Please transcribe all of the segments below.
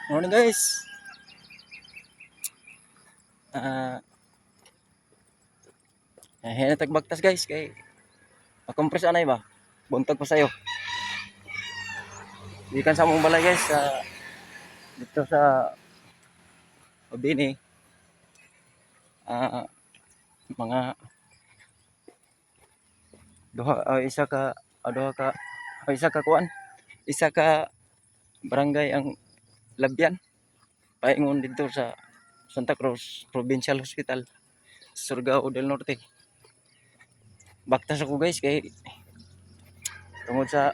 Morning guys. Ah, tagbagtas guys kay makompres anay ba? Buntag pa sayo. Ikan sa mong balay guys sa dito sa Obini. Ah, mga isa ka duha ka isa ka kuan, isa ka barangay ang Labyan. Paingon dito sa Santa Cruz Provincial Hospital, Surigao del Norte. Baktas ako guys kay tungod sa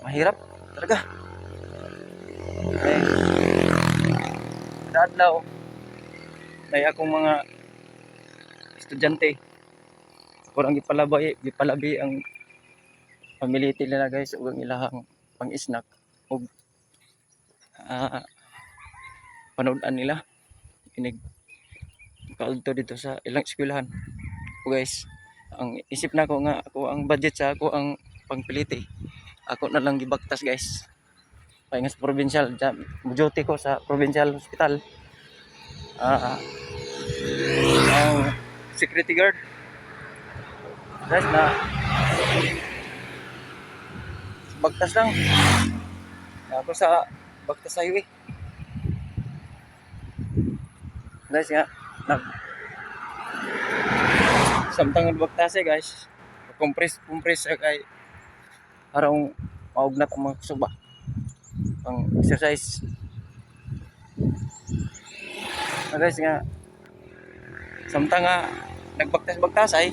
mahirap talaga. Adlaw may akong mga estudyante kurang gipalabi ang pamiliti nila guys ug ang ilahang pang-snack ug panood-an nila inig kaadto dito sa ilang eskwelahan. O guys, ang isip na ko nga ako ang budget sa ako ang pangpiliti. Ako na lang gibaktas guys. Paingas provincial, duty ko sa provincial hospital. Ang security guard. Guys na bagtas lang. Ako sa bagtas highway. Guys nga nag samtang bagtas guys. Compress kay arong maugnat ang mga suba. Ang exercise. Guys nga samtang nga nagbagtas-bagtas ay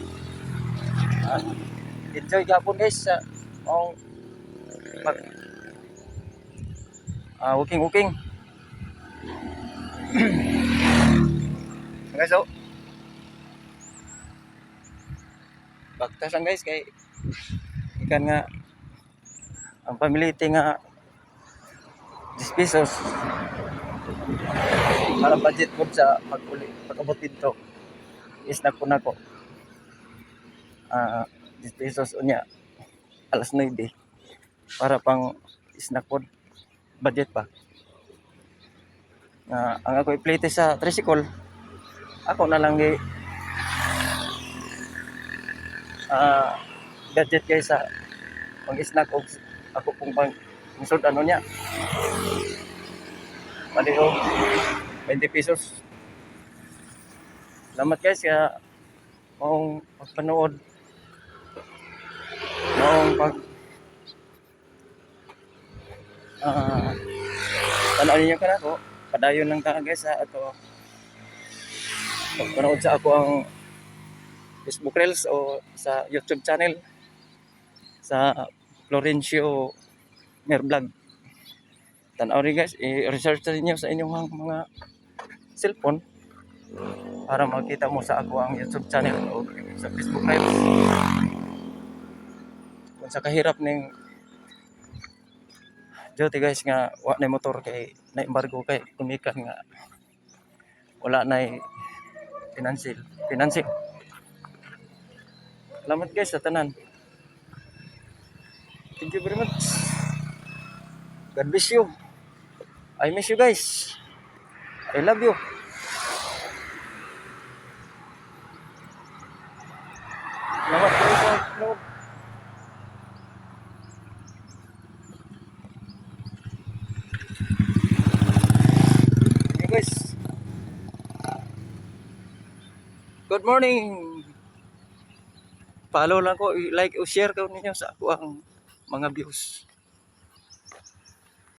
enjoy gapon guys sa walking guys. So bagtas lang guys kay ikan nga ang pamiliti nga 10 pesos para budget po sa pag-abot dito snack po nako 10 pesos unya alas 9 para pang snack po budget pa ang ako i-plate sa tricycle ako na lang budget guys sa pang snack og ako pong pang sud ano niya paliho 20 pesos. Salamat guys kaya maong pagpanood maong panoorin nyo ka na ko padayon lang ta guys sa ato pagpanood sa ako ang Facebook Reels o sa YouTube channel sa Florencio Mer Vlog. Tanaw rin guys, i-research niyo sa inyong mga cellphone para makita mo sa ako ang YouTube channel o sa Facebook Reels. Kung sa kahirap ning duty guys nga wa na motor kay na embargo kay kumikan nga wala na financing. Salamat guys sa tanan. Thank you very much. God bless you. I miss you guys. I love you. Salamat kayo sa upload. Okay guys. Good morning. Follow lang ko, like o share ko ninyo sa ako ang mga views.